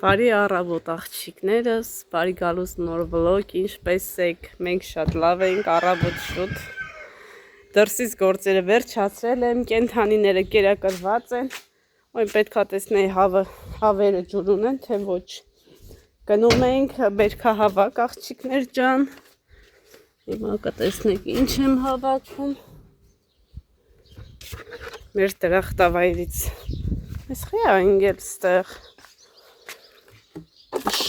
Բարի առավոտ աղջիկներս, բարի գալուս նոր վլոգ, ինչպես եք, մենք շատ լավ ենք, առավոտ շուտ դրսից գործերը վերջացրել եմ, կենդանիները կերակրված են, ոյն պետք է տեսնեի հավերը ջուր ունեն, թե ոչ, գնում ենք, բերքահավաք աղջիկներ ջան, հիմա կտեսնեք ինչ եմ հավաքում, մեր դրախտավայրից, ես խի անգել ստեղ,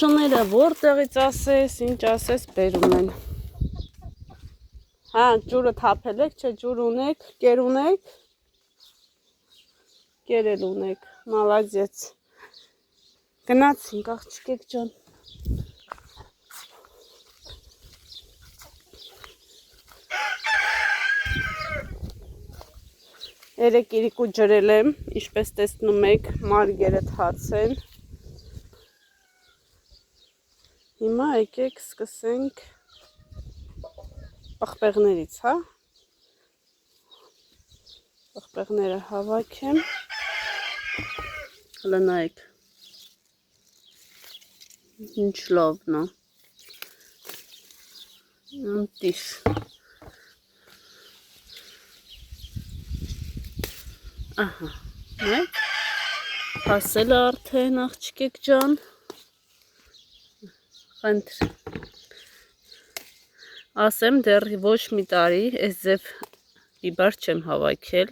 շները որտեղից ասես, ինչ ասես բերում են, հա ջուրը թափել եք, չէ ջուր ունեք, կեր ունեք, կերել ունեք, մալազեց, գնացինք աղջիկեք ջան, երեկ իրիկու ջրել եմ, ինչպես տեսնում եք, մարգերը թաց են, հիմա եկեք սկսենք պղպեղներից, հա, պղպեղները հավաքեմ, հլը նայեք, ինչ լավն է, անտիր, ահա, նայեք, հասել է արդեն աղջիկեք ջան, խնդր, ասեմ դեռ ոչ մի տարի այս ձև բիբար չեմ հավաքել,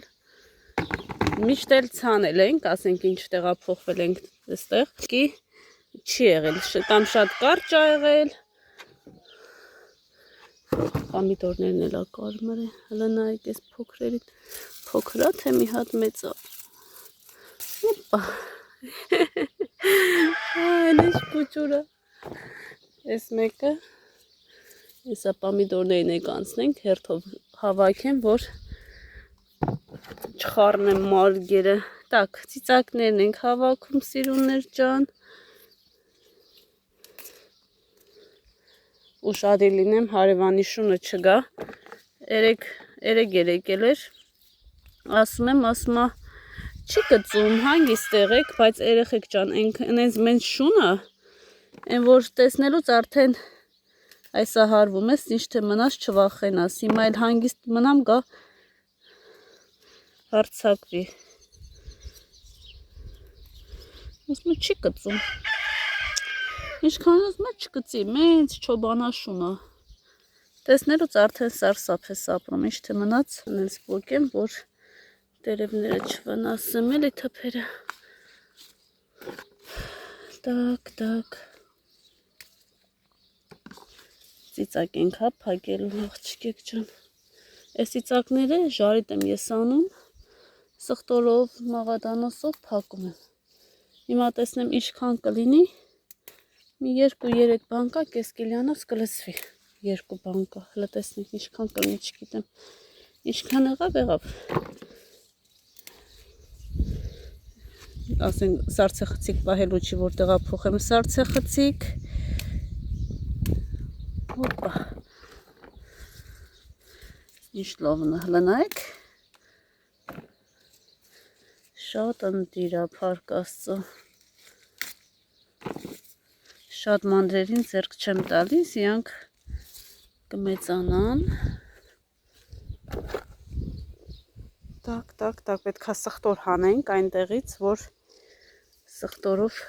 միշտ էլ ցանել ենք, ասենք ինչ տեղափոխվել ենք այստեղ, չի եղել, կամ շատ կարճ ա եղել, պամիդորներն էլ ա կարմրը, հլը նայեք այս փոքրերին, փոքր ա թե մի հատ մեծ ա, ոպա, այլ ինչ պուճուր ա, այս մեկը, եսա պամիդորներին եք անցնենք, հերթով հավաքեմ, որ չխառնեմ մարգերը, տակ, ծիծակներն ենք հավաքում սիրուններ ջան, ուշադիր լինեմ, հարևանի շունը չգա, երեկ էլ էր, ասում եմ, չի կծում, հանգիստ եղեք, բայց երեխեք ջան, այնց մենց շունը, այն որ տեսնելուց արդեն այսա հարվում ես, ինչ թե մնաս չվախենաս, հիմա էլ հանգիստ մնամ գա հարցակվի, ասում չի կծում, ինչքան ասում չկծի, մեծ չոբանաշունը, տեսնելուց արդեն սարսափ ես ապրում, ինչ թե մնաց, նենց բոկեմ, որ տերևները չվնասեմ, էլի թփերը, տակ, ծիծակ ենք հա փակելու աղջիկեք ջան, այս ծիծակները ժարիտ եմ ես անում, սխտորով, մաղադանոսով փակում եմ, հիմա տեսնեմ ինչքան կլինի, մի 2-3 բանկա կես կիլյանոց կլսվի, 2 բանկա, հլը տեսնենք ինչքան կլինի, չգիտեմ, ինչքան եղավ, ասենք սարցեխցիկ պահելու չի, որ տեղափոխեմ սարցեխցիկ, հոպա, ինչ լավն է, հլը նայեք, շատ ընտիր է փառք Աստծո, շատ մանրերին ձեռք չեմ տալիս, իրանք կմեծանան, տակ, պետք է սխտոր հանենք այնտեղից, որ սխտորով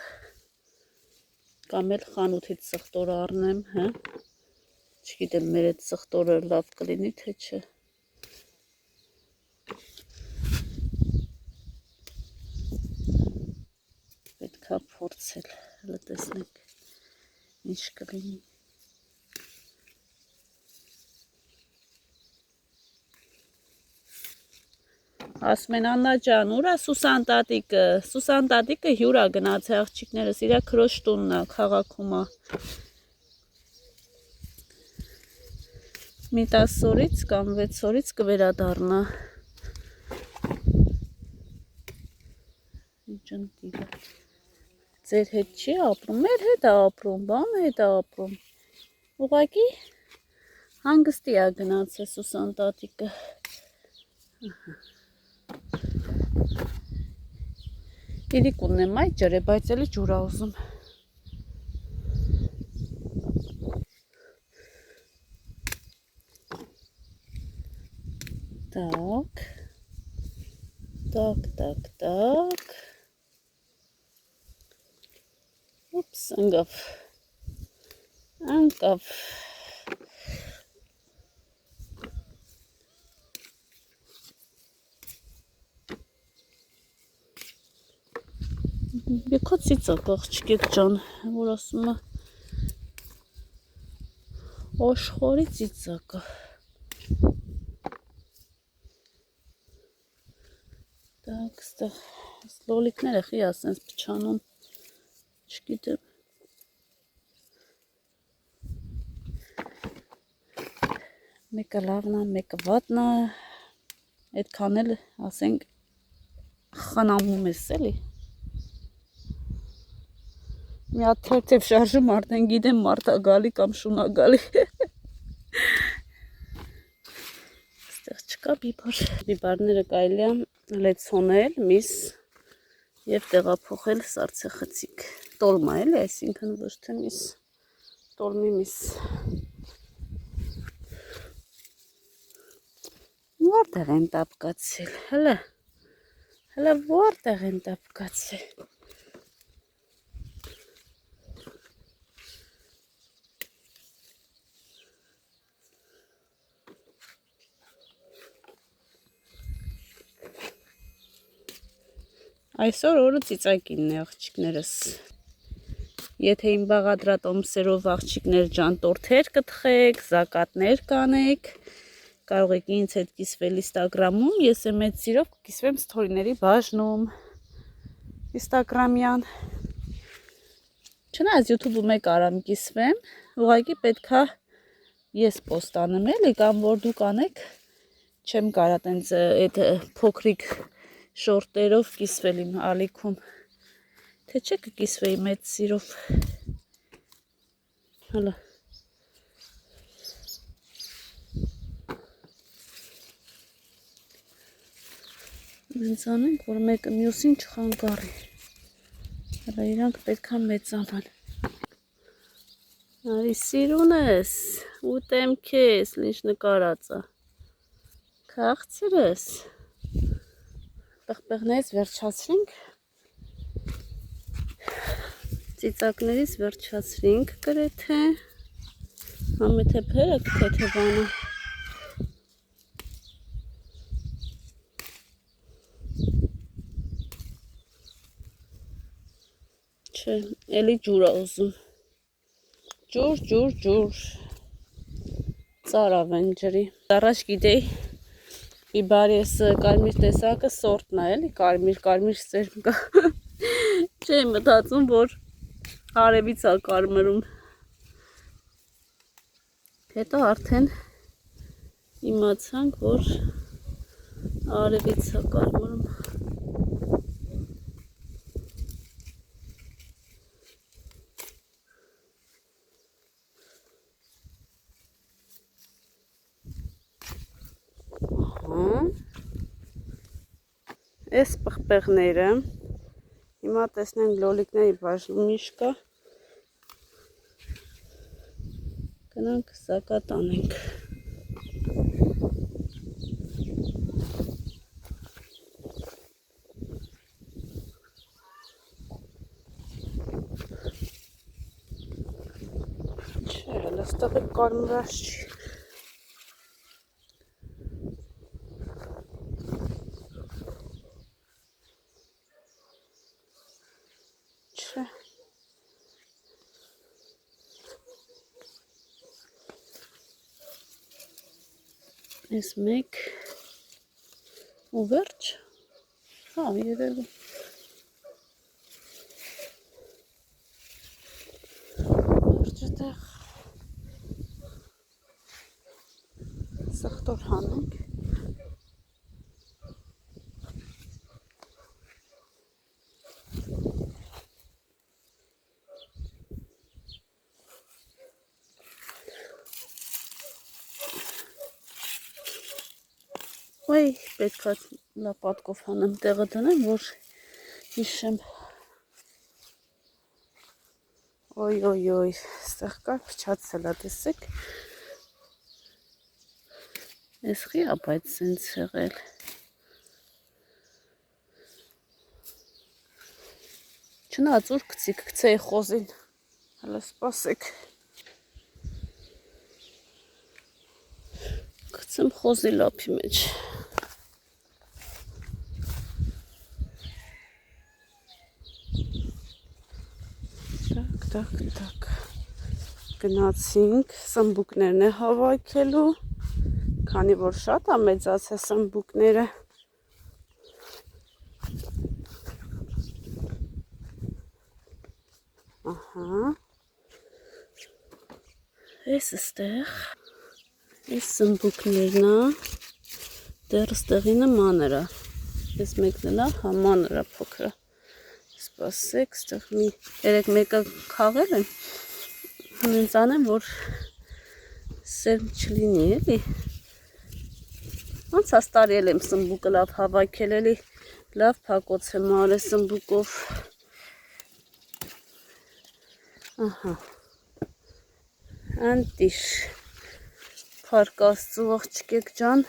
կամ էլ խանութից սխտոր առնեմ, հա, չգիտեմ մեր այդ սխտորը լավ կլինի, թե չէ, պետք է փորձել, հլը տեսնենք, ինչ կլինի, ասում են Աննա ջան, ուր է Սուսան տատիկը հյուր է գնացել աղջիկներս, իրա քրոջ տունն է, քաղաքում է, մի 10 օրից կամ 6 օրից կվերադառնա, ինչ ընտիր է, ձեր հետ չի ապրում, մեր հետ է ապրում, բան հետ է ապրում, ուղղակի հանգստի է գնացել Սուսան տատիկը, իրիկ ունեմ այդ ջրե, բայց էլի ջուր ա ուզում, Так. Так. Ուպս, անկավ։ Եկա ծիծակ աղջիկեք ջան, որ ասում է աշխարհի ծիծակը։ Так, ստեղ լոլիկները խի ասենց փչանում, չգիտեմ։ Մեկը լավն է, մեկը վատն է, այդքան էլ ասենք խնամում ես էլի։ Մի հատ թերթև շարժում արդեն գիտեմ մարդա գալի կամ շունա գալի։ Այստեղ չկա բիբար։ Բիբարները կարելի է լեցոնել, միս եւ տեղափոխել սառցեխցիկ։ Տոլմա էլի, այսինքն ոչ թե միս։ Տոլմի միս։ Որտեղ են տապկացել, հələ որտեղ են տապկացել։ Այսօր օրը ծիծակինն է աղջիկներս։ Եթե իմ բաղադրատ օմսերով աղջիկներ ջան տորթեր կթխեք, զակատներ կանեք, կարող եք ինձ հետ կիսվել Instagram-ում, ես եմ այդ սիրով կիսվեմ ստորիների բաժնում, Instagram-յան, չնայած YouTube-ում մեկ արամ կիսվեմ, ուղղակի պետքա ես պոստանեմ էլի, կամ որ դուք անեք, չեմ կարա տենց այդ փոքրիկ շորտերով կիսվել իմ ալիքում, թե չէ կկիսվեի մեծ սիրով, հələ Մենք անենք, որ մեկը մյուսին չխանգարի, հələ իրանք պետքա մեծանան։ Արի սիրունս, ուտեմ քեզ, ինչ նկարածա, քաղցրս, պղպեղներից վերջացրինք, ծիծակներից վերջացրինք գրեթե, համեթեփերը կթեթևանը, չէ, էլի ջուր ա ուզում, ջուր, ծարավ են ջրի, առաջ գիտեի, բիբարես կարմիր տեսակը սորտնա էլի, կարմիր սերմ կա, չէի մտածում, որ արևից ա կարմրում, հետո արդեն իմացանք, որ արևից ա կարմրում, Այս պղպեղները, հիմա տեսնենք լոլիկների բաժնում ինչ կա, գնանք զակատ անենք։ Չէ, հələ ստեղ կարմրած չի։ Չէ։ Այս մեկ ու վերջ, հա, երևի։ Վերջը տեղ սխտոր հանենք։ Ոյ, պետքա լապատկով հանեմ տեղը դնեմ, որ հիշեմ։ Ոյ, ստեղ կար փչացել ա, տեսեք։ Ես խի ա բայց սենց եղել։ Չնայած ուր գցեի խոզին։ Հələ սպասեք։ Գցեմ խոզի լափի մեջ։ Տակ։ Գնացինք, սմբուկներն է հավաքելու, քանի որ շատ է մեծացել սմբուկները։ Ահա։ Էս ստեղ։ Էս սմբուկներն է, դեռ ստեղինը մանր է։ Էս մեկն էլ է, հա մանր է փոքր է։ Սպասեք, ստեղ երեք մեկը քաղել եմ։ Հենց անեմ, որ սերմ չլինի, էլի։ Ոնց հաստարել եմ սմբուկը լավ հավաքել, էլի լավ փակոց եմ արել սմբուկով։ Ահա։ Անտիշ։ Փառք Աստծո աղջիկեք ջան։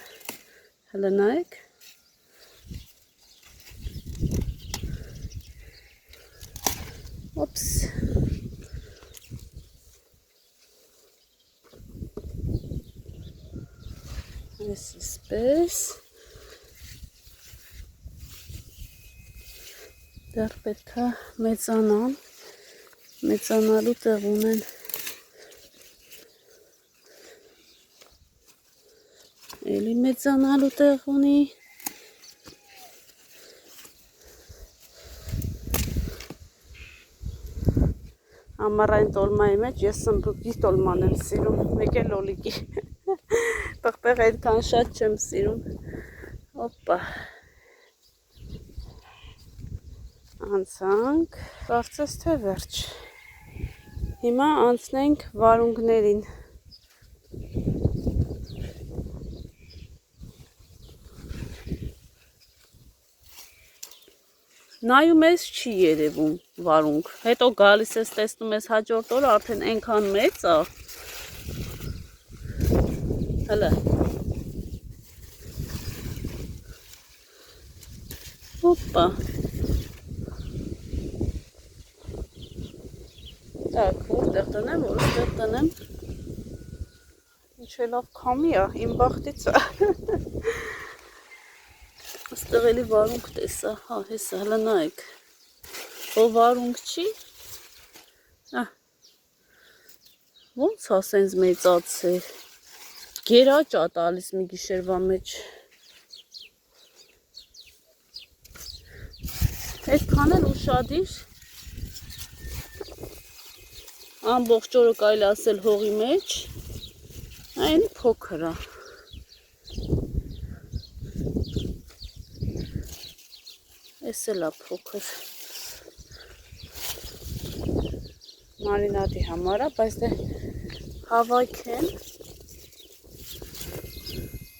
Հələ նայեք։ Օպս։ Այս իսպես։ Դեռ պետք է մեծանան, մեծանալու տեղ ունեն։ Էլի մեծանալու տեղ ունի։ Ամառային տոլմայի մեջ ես սմբուկի տոլման եմ սիրում, մեկ էլ լոլիկի։ Պղպեղ այդքան շատ չեմ սիրում։ Օպա։ Անցանք, կարծես թե վերջ։ Հիմա անցնենք վարունգներին։ Նայում ես չի երևում վարունգ, հետո գալիս ես տեսնում ես հաջորդ օրը արդեն այնքան մեծ է։ Հələ։ Օպա։ Так, որտեղ տնեմ, որտեղ տնեմ։ Ինչ լավ քամի է, իմ բախտից է։ Աստեղ էլի վարունգ տեսա, հա, հեսա, հələ նայեք։ Ո վարունգ չի։ Ոնց է սենց մեծացել։ Գերաճ է տալիս մի գիշերվա մեջ։ Այդքան էլ ուշադիր։ Ամբողջ օրը կարելի ասել հողի մեջ։ Այն փոքր է։ Էս էլ է փոքր։ Մարինադի համար է, բայց դե հավաքեմ։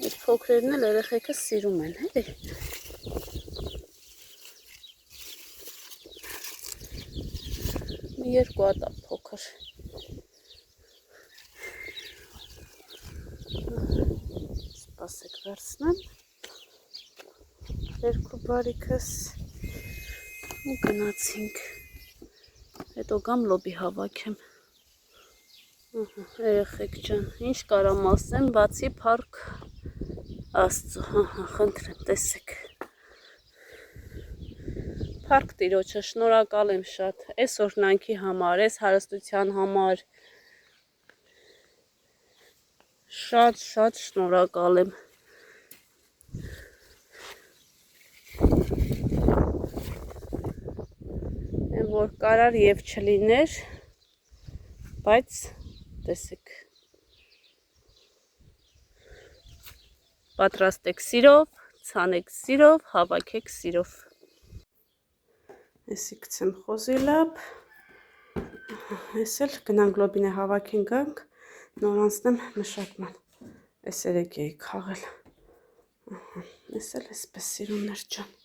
Այդ փոքրերն էլ երեխեքը սիրում են, էլի։ Մի երկու հատ է փոքր։ Սպասեք վերցնեմ։ Երկու բարիքս ու գնացինք։ Հետո գամ լոբի հավաքեմ։ Երեխեք ջան, ինչ կարամ ասեմ, բացի փառք Աստծո, խնդրեմ, տեսեք։ Փառք Տիրոջը, շնորհակալ եմ շատ, այս օրհնանքի համար, այս հարստության համար։ Շատ շնորհակալ եմ։ Որ կարար եւ չլիներ, բայց տեսեք։ Պատրաստեք սիրով, ցանեք սիրով, հավաքեք սիրով։ Էսի գցեմ խոզի լապ։ Էս էլ գնանք լոբինը հավաքենք գանք, նոր անցնեմ մշակման։ Էս երեք էի քաղել։ Էս էլ էսպես սիրուններ ջան։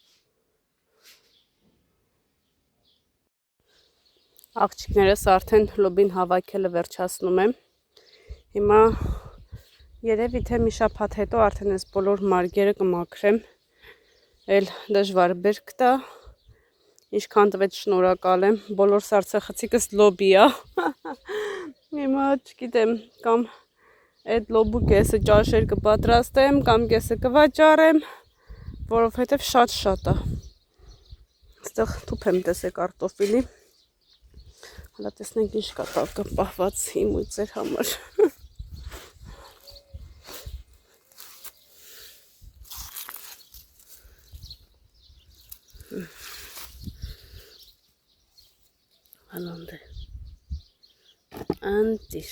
Աղջիկներս արդեն լոբին հավաքելը վերջացնում եմ։ Հիմա Երևի թե մի շաբաթ հետո արդեն այս բոլոր մարգերը կմաքրեմ։ Էլ դժվար բերք տա։ Ինչքան տվեց շնորհակալ եմ։ Բոլոր սառցախցիկս լոբի է։ Հիմա չգիտեմ, կամ այդ լոբու կեսը ճաշեր կպատրաստեմ, կամ կեսը կվաճառեմ, որովհետև շատ է։ Այստեղ թուփ եմ տեսել կարտոֆիլի։ Հələ տեսնենք ինչ կա տակը պահված իմույցեր համար։ Անոն데 անտիշ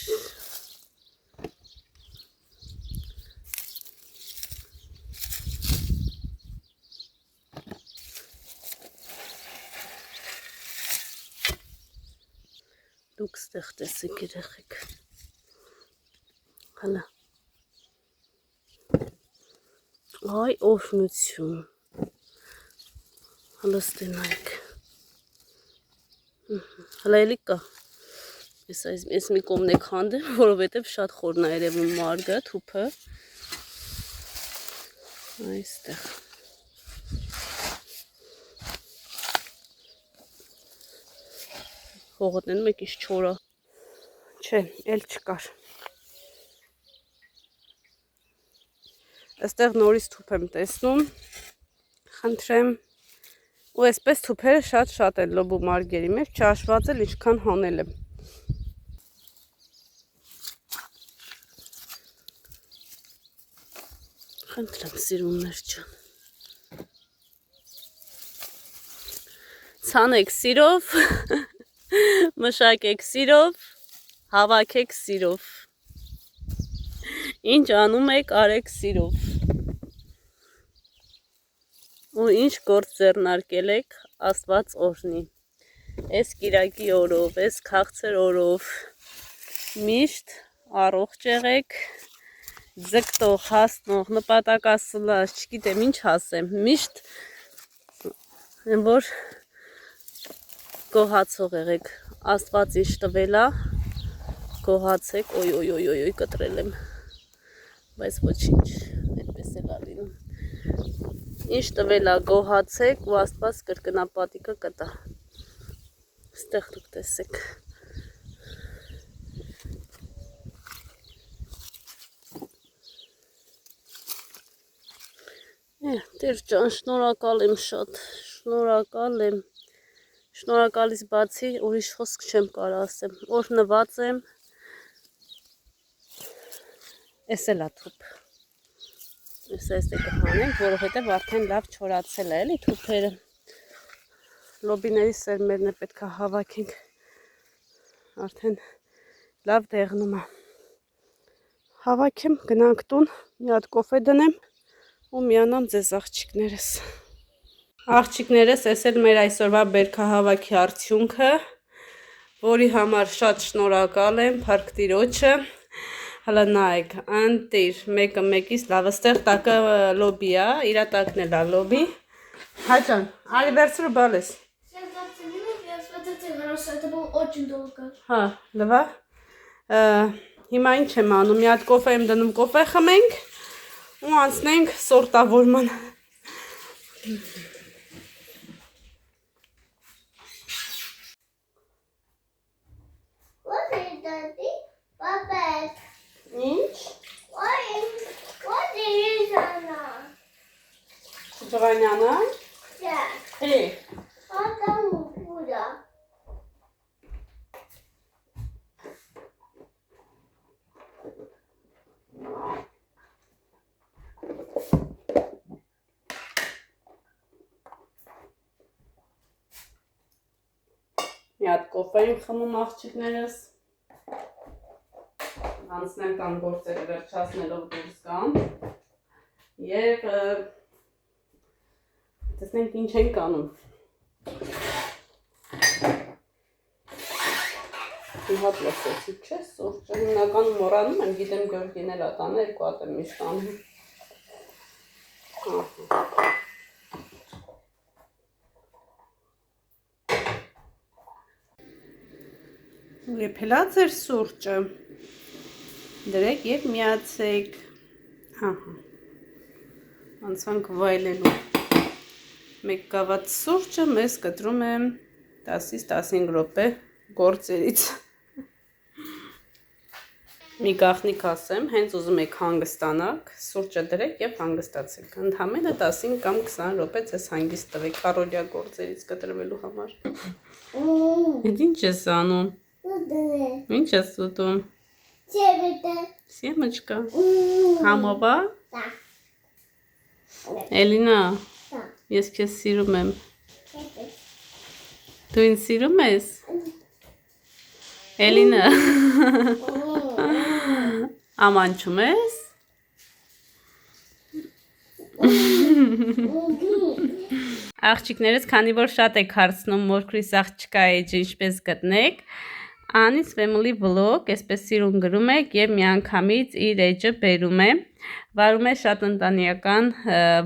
դուք ստեղ տեսեք երեխեք հələ այ օշնություն հələ ստենայք հələ էլի կա ես մի կողմն եք հանդեմ, որովհետև շատ խորն է երևում մարգը, թուփը այստեղ հողոտներում եք իշ չորա չէ, էլ չկար այստեղ նորից թուփ եմ տեսնում խնդրեմ ու այսպես թուփերը շատ են լոբու մարգերի մեջ չհաշված էլ ինչքան հանել եմ խնդրեմ սիրուններ ջան ցանեք սիրով մշակեք սիրով հավաքեք սիրով ինչ անում եք արեք սիրով ու ինչ գործ ձեռնարկել եք Աստված օրհնի այս կիրակի օրով այս քաղցր օրով միշտ առողջ եղեք ձգտող հասնող նպատակասլաց չգիտեմ ինչ ասեմ միշտ որ գոհացող եղեք Աստված ինչ տվել է գոհացեք օյ կտրել եմ բայց ոչինչ այդպես էլ ալինում ինչ տվել է գոհացեք ու Աստված կրկնապատիկը կտա ստեղ դուք տեսեք Տեր ջան շնորհակալ եմ շատ շնորհակալ եմ շնորհակալից բացի ուրիշ խոսք չեմ կարող ասեմ օրհնված եմ էս էլ է թուփ Ես կհանենք, որովհետև արդեն լավ չորացել է, էլի թուփերը։ Լոբիների սերմերն է պետք է հավաքենք։ Արդեն լավ դեղնում է։ Հավաքեմ, գնանք տուն, մի հատ կոֆե դնեմ ու միանամ ձեզ աղջիկներս։ Աղջիկներս, էս էլ մեր այսօրվա բերքահավաքի արդյունքը, որի համար շատ շնորհակալ եմ, Փառք Տիրոջը։ Հələ նայեք, անտիր, մեկը մեկից լավ, ստեղ տակը լոբի է, իրա տակն էլ է լոբի։ Հա ջան, արի վերցրու բալես։ Հա, լվա։ Հիմա ինչ եմ անում, մի հատ կոֆե եմ դնում, կոֆե խմենք ու անցնենք սորտավորման։ Ինչ? Ջվանյանը? Էի։ Մի հատ կոֆե եմ խմում աղջիկներս։ Անցնեմ կամ գործերը վերջացնելով դուրս գամ և տեսնենք ինչ ենք անում մի հատ լսեցի չէ սուրճը հիմնականում մոռանում եմ գիտեմ Գյորգին էլ ատանը երկու հատ եմ միշտ անում եփելա ձեր սուրճը դրեք եւ միացեք։ Ահա։ Անցանք վայելելու։ Մեկ գավաթ սուրճը մեզ կտրում է 10-ից 15 րոպե գործերից։ Մի գաղտնիք ասեմ, հենց ուզում եք հանգստանաք, սուրճը դրեք եւ հանգստացեք։ Ընդամենը 15 կամ 20 րոպե ձեզ հանգիստ տվեք առօրյա գործերից կտրվելու համար։ Ինչ ես անում։ Ինչ ես ուտում։ Семечка։ Համով է։ Էլինա, ես քեզ սիրում եմ։ Դու ինձ սիրում ես։ Էլինա։ Ամանչում ես։ Աղջիկներս, քանի որ շատ եք հարցնում մորքրիս աղջկա էջը ինչպես գտնեք, Annie's Family Vlog, այսպես սիրուն գրում եք եւ միանգամից իր էջը բերում է։ Վարում է շատ ընտանեկան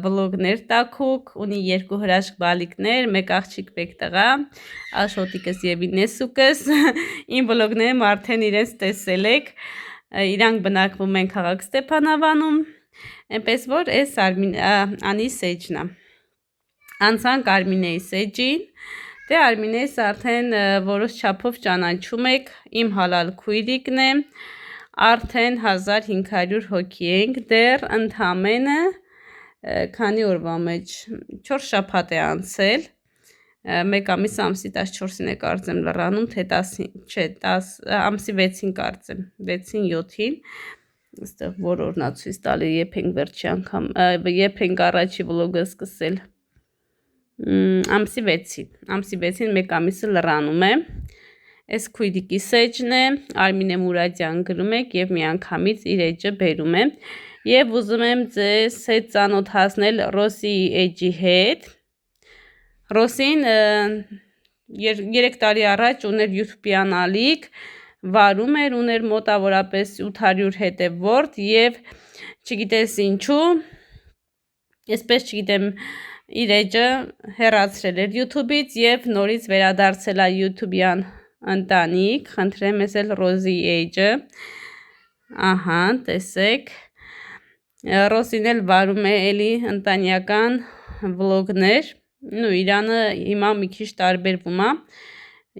վլոգներ տաքուկ, ունի 2 հրաշք բալիկներ, 1 աղջիկ 1 տղա, Աշոտիկս եւ Ինեսուկս։ Իմ վլոգներում արդեն իրենց տեսել եք։ Իրանք բնակվում են քաղաք Ստեփանավանում, այնպես որ այս Անիս էջն է։ Անցանք Արմինեի էջին, դե Արմինեիս արդեն որոշ չափով ճանաչում եք, իմ հալալ քույրիկն է, արդեն 1500 հոգի ենք, դեռ ընդամենը քանի օրվա մեջ 4 շաբաթ է անցել։ 1 ամսի 14-ին է կարծեմ լրանում, թե 10-ին, չէ, 10 ամսի 6-ին կարծեմ, 6-ին 7-ին, այստեղ որ օրնա ցույց տալի, երբ ենք վերջի անգամ, երբ ենք առաջի վլոգը սկսել, ամսի 6-ին 1 ամիսը լրանում է, այս քույրիկի էջն է, Արմինե Մուրադյան գրում եք եւ միանգամից իր էջը բերում է, եւ ուզում եմ ձեզ հետ ծանոթացնել Ռոսիի էջի հետ։ Ռոսին 3 տարի առաջ ուներ YouTube-յան ալիք, վարում էր, ուներ մոտավորապես 800 հետևորդ եւ չգիտես ինչու, այսպես չգիտեմ, իր էջը հեռացրել էր YouTube-ից եւ նորից վերադարձել է YouTube-յան ընտանիք, խնդրեմ ես էլ Ռոզի էջը, ահա, տեսեք, Ռոսին էլ վարում է էլի ընտանեկան վլոգներ, նու Իրանը հիմա մի քիչ տարբերվում է,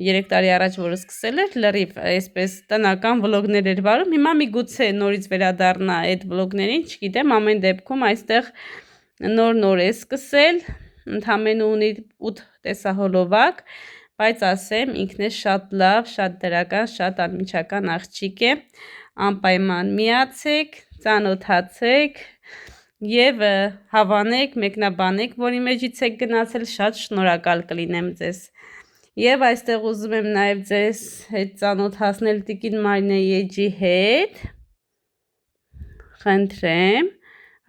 3 տարի առաջ որ սկսել էր լրիվ այսպես տնական վլոգներ էր վարում, հիմա միգուցե նորից վերադառնա այդ վլոգներին, չգիտեմ, ամեն դեպքում այստեղ նոր է սկսել, ընդամենը ունի 8 տեսահոլովակ, բայց ասեմ, ինքն է շատ լավ, շատ դրական, շատ անմիջական աղջիկ է, անպայման միացեք, ծանոթացեք եւ հավանեք, մեկնաբանեք, որի մեջից եք գնացել, շատ շնորհակալ կլինեմ ձեզ։ Եվ այստեղ ուզում եմ նաեւ ձեզ հետ ծանոթացնել Տիկին Մարինեի էջի հետ։ Խնդրեմ,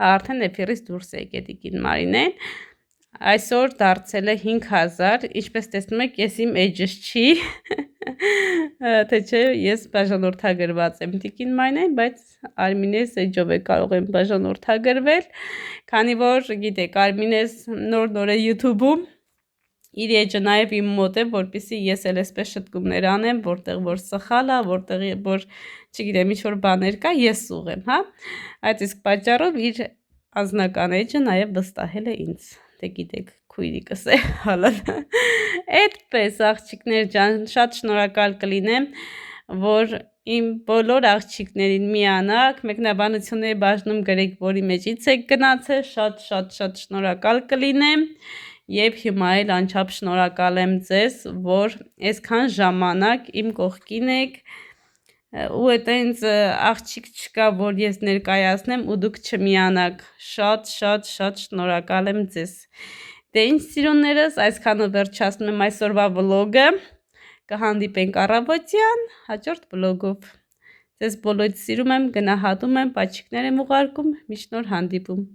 արդեն էֆիրից դուրս է եկել Տիկին Մարինեն։ Այսօր դարձել է 5000, ինչպես տեսնում եք, ես իմ էջս չի, թե չէ ես բաժանորդագրված եմ Տիկին Մարինեն, բայց Արմինես էջով է կարող եմ բաժանորդագրվել, քանի որ գիտեք, Արմինես նոր է YouTube-ում, իր էջը նաև իմ մոտ է, որպեսզի ես էլ այսպես շտկումներ անեմ, որտեղ որ սխալ է, որտեղ որ չգիտեմ, ինչ որ բաներ կա, ես ուղեմ, հա։ Այդ իսկ պատճառով իր անձնական էջը նաև վստահել է ինձ, թե գիտեք, քույրիկս է հալալ։ Այդպես աղջիկներ ջան, շատ շնորհակալ կլինեմ, որ իմ բոլոր աղջիկներին միանաք, մեկնաբանությունների բաժնում գրեք, որի մեջից եք գնացել, շատ շնորհակալ կլինեմ եւ հիմա էլ անչափ շնորհակալ եմ ձեզ, որ այսքան ժամանակ իմ կողքին եք ու այտենց աղջիկ չկա, որ ես ներկայացնեմ ու դուք չմիանաք, շատ շնորհակալ եմ ձեզ։ Դե ինչ սիրուններս, այսքանով վերջացնում եմ այսօրվա վլոգը, կհանդիպենք առավոտյան հաջորդ վլոգով։ Ձեզ բոլորիդ սիրում եմ, գնահատում եմ, պաչիկներ եմ ուղարկում, միշտ նոր հանդիպում։